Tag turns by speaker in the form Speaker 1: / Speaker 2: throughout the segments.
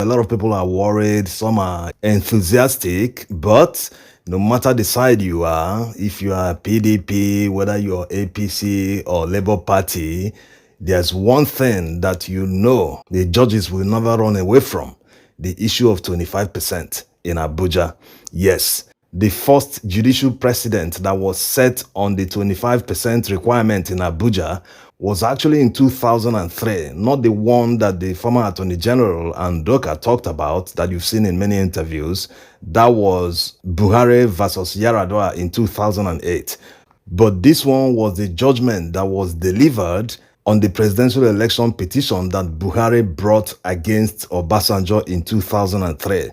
Speaker 1: A lot of people are worried, some are enthusiastic, but no matter the side you are, if you are PDP, whether you're APC or Labour Party, there's one thing that you know the judges will never run away from: the issue of 25% in Abuja. Yes, the first judicial precedent that was set on the 25% requirement in Abuja was actually in 2003, not the one that the former Attorney General and Doka talked about that you've seen in many interviews. That was Buhari versus Yaradua in 2008. But this one was the judgment that was delivered on the presidential election petition that Buhari brought against Obasanjo in 2003,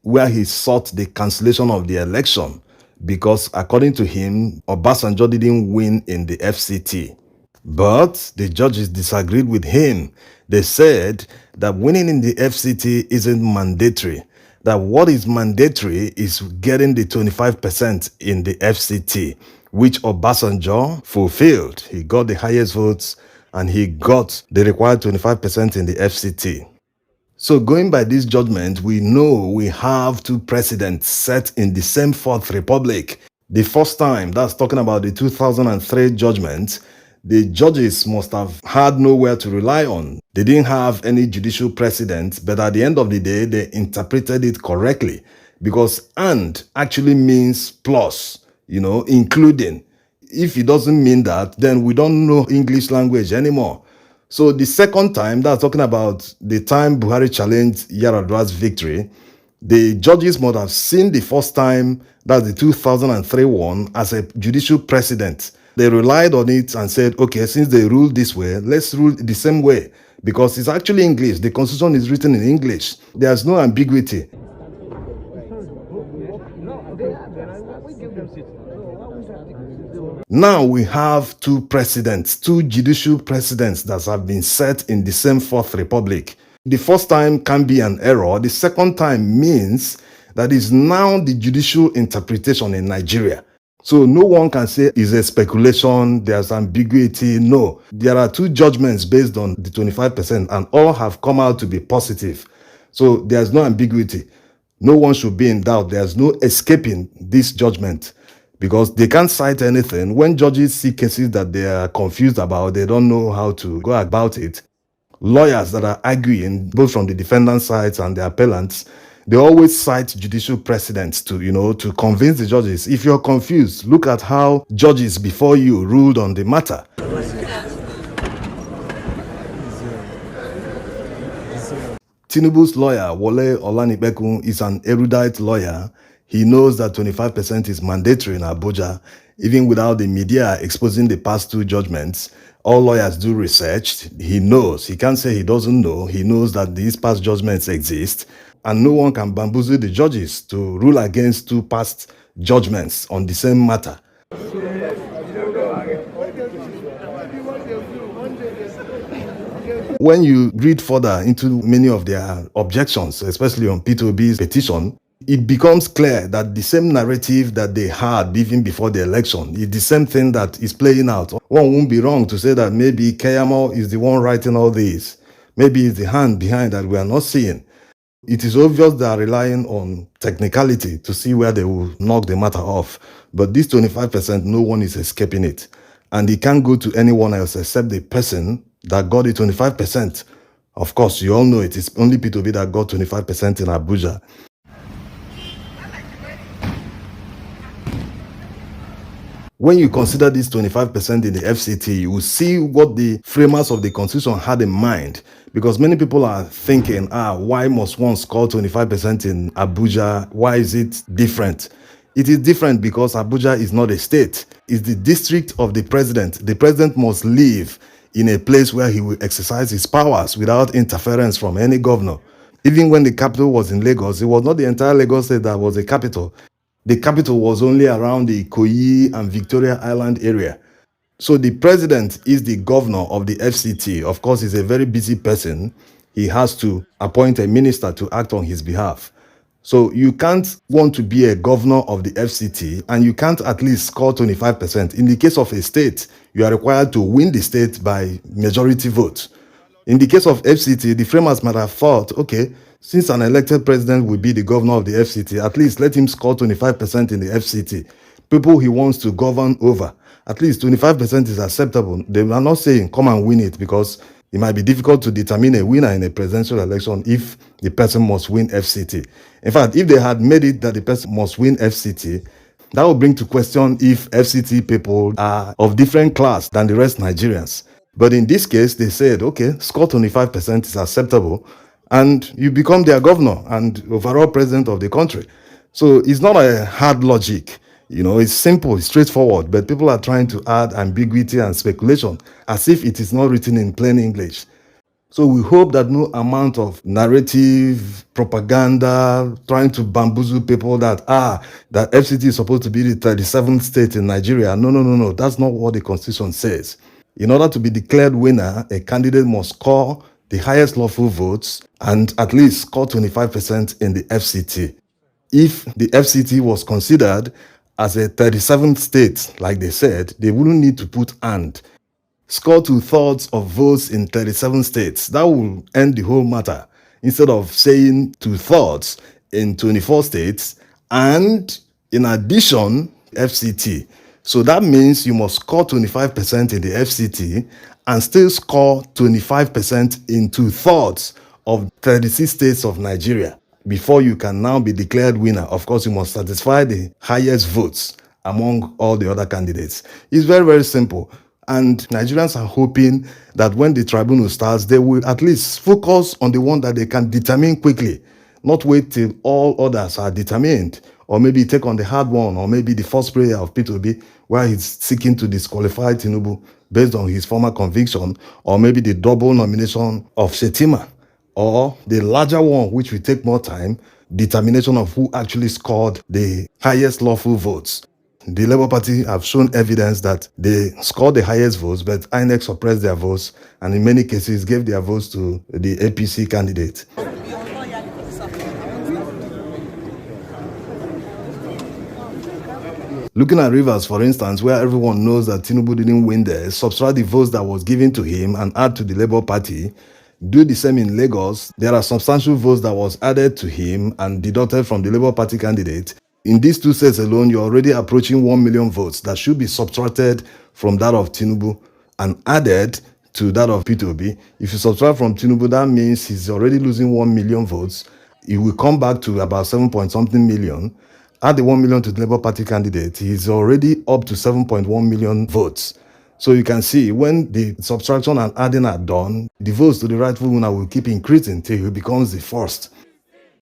Speaker 1: where he sought the cancellation of the election because, according to him, Obasanjo didn't win in the FCT. But the judges disagreed with him. They said that winning in the FCT isn't mandatory, that what is mandatory is getting the 25% in the FCT, which Obasanjo fulfilled. He got the highest votes and he got the required 25% in the FCT. So going by this judgment, we know we have two precedents set in the same Fourth Republic. The first time, that's talking about the 2003 judgment, the judges must have had nowhere to rely on. They didn't have any judicial precedent, but at the end of the day, they interpreted it correctly, because "and" actually means plus, including. If it doesn't mean that, then we don't know English language anymore. So the second time, that's talking about the time Buhari challenged Yaradua's victory, the judges must have seen the first time, that's the 2003 one, as a judicial precedent. They relied on it and said, okay, since they ruled this way, let's rule the same way, because it's actually English. The constitution is written in English. There's no ambiguity. Now we have two precedents, two judicial precedents that have been set in the same Fourth Republic. The first time can be an error. The second time means that is now the judicial interpretation in Nigeria. So no one can say it's a speculation, there's ambiguity. No, there are two judgments based on the 25% and all have come out to be positive. So there's no ambiguity. No one should be in doubt. There's no escaping this judgment, because they can't cite anything. When judges see cases that they are confused about, they don't know how to go about it, lawyers that are arguing, both from the defendant sides and the appellants, they always cite judicial precedents to convince the judges. If you're confused, look at how judges before you ruled on the matter. Tinubu's lawyer, Wole Olanipekun, is an erudite lawyer. He knows that 25% is mandatory in Abuja, even without the media exposing the past two judgments. All lawyers do research. He knows. He can't say he doesn't know. He knows that these past judgments exist, and no one can bamboozle the judges to rule against two past judgments on the same matter. When you read further into many of their objections, especially on P2B's petition, it becomes clear that the same narrative that they had even before the election is the same thing that is playing out. One won't be wrong to say that maybe Keyamo is the one writing all this. Maybe it's the hand behind that we are not seeing. It is obvious they are relying on technicality to see where they will knock the matter off. But this 25%, no one is escaping it. And it can't go to anyone else except the person that got the 25%. Of course, you all know it is only P2B that got 25% in Abuja. When you consider this 25% in the FCT, you will see what the framers of the Constitution had in mind. Because many people are thinking, why must one score 25% in Abuja? Why is it different? It is different because Abuja is not a state. It's the district of the president. The president must live in a place where he will exercise his powers without interference from any governor. Even when the capital was in Lagos, it was not the entire Lagos state that was the capital. The capital was only around the Ikoyi and Victoria Island area. So the president is the governor of the FCT. Of course, he's a very busy person. He has to appoint a minister to act on his behalf. So you can't want to be a governor of the FCT and you can't at least score 25%. In the case of a state, you are required to win the state by majority vote. In the case of FCT, the framers might have thought, okay, since an elected president will be the governor of the FCT, at least let him score 25% in the FCT. People he wants to govern over, at least 25% is acceptable. They are not saying come and win it, because it might be difficult to determine a winner in a presidential election if the person must win FCT. In fact, if they had made it that the person must win FCT, that would bring to question if FCT people are of different class than the rest Nigerians. But in this case, they said, okay, score 25% is acceptable, and you become their governor and overall president of the country. So it's not a hard logic. It's simple, it's straightforward, but people are trying to add ambiguity and speculation as if it is not written in plain English. So we hope that no amount of narrative, propaganda, trying to bamboozle people that FCT is supposed to be the 37th state in Nigeria. No. That's not what the Constitution says. In order to be declared winner, a candidate must score the highest lawful votes and at least score 25% in the FCT. If the FCT was considered as a 37th state, like they said, they wouldn't need to put "and." Score 2/3 of votes in 37 states. That will end the whole matter. Instead of saying 2/3 in 24 states and in addition, FCT. So that means you must score 25% in the FCT and still score 25% in 2/3 of 36 states of Nigeria before you can now be declared winner. Of course, you must satisfy the highest votes among all the other candidates. It's very, very simple. And Nigerians are hoping that when the tribunal starts, they will at least focus on the one that they can determine quickly, not wait till all others are determined, or maybe take on the hard one, or maybe the first prayer of P2B, where he's seeking to disqualify Tinubu based on his former conviction, or maybe the double nomination of Shetima, or the larger one, which will take more time, determination of who actually scored the highest lawful votes. The Labour Party have shown evidence that they scored the highest votes, but INEC suppressed their votes and in many cases gave their votes to the APC candidate. Looking at Rivers, for instance, where everyone knows that Tinubu didn't win there, subtract the votes that was given to him and add to the Labour Party. Do the same in Lagos. There are substantial votes that was added to him and deducted from the Labour Party candidate. In these two states alone, you're already approaching 1 million votes that should be subtracted from that of Tinubu and added to that of P2B. If you subtract from Tinubu, that means he's already losing 1 million votes. He will come back to about 7-point-something million. Add the 1 million to the Labour Party candidate, he's already up to 7.1 million votes. So you can see when the subtraction and adding are done, the votes to the rightful winner will keep increasing till he becomes the first.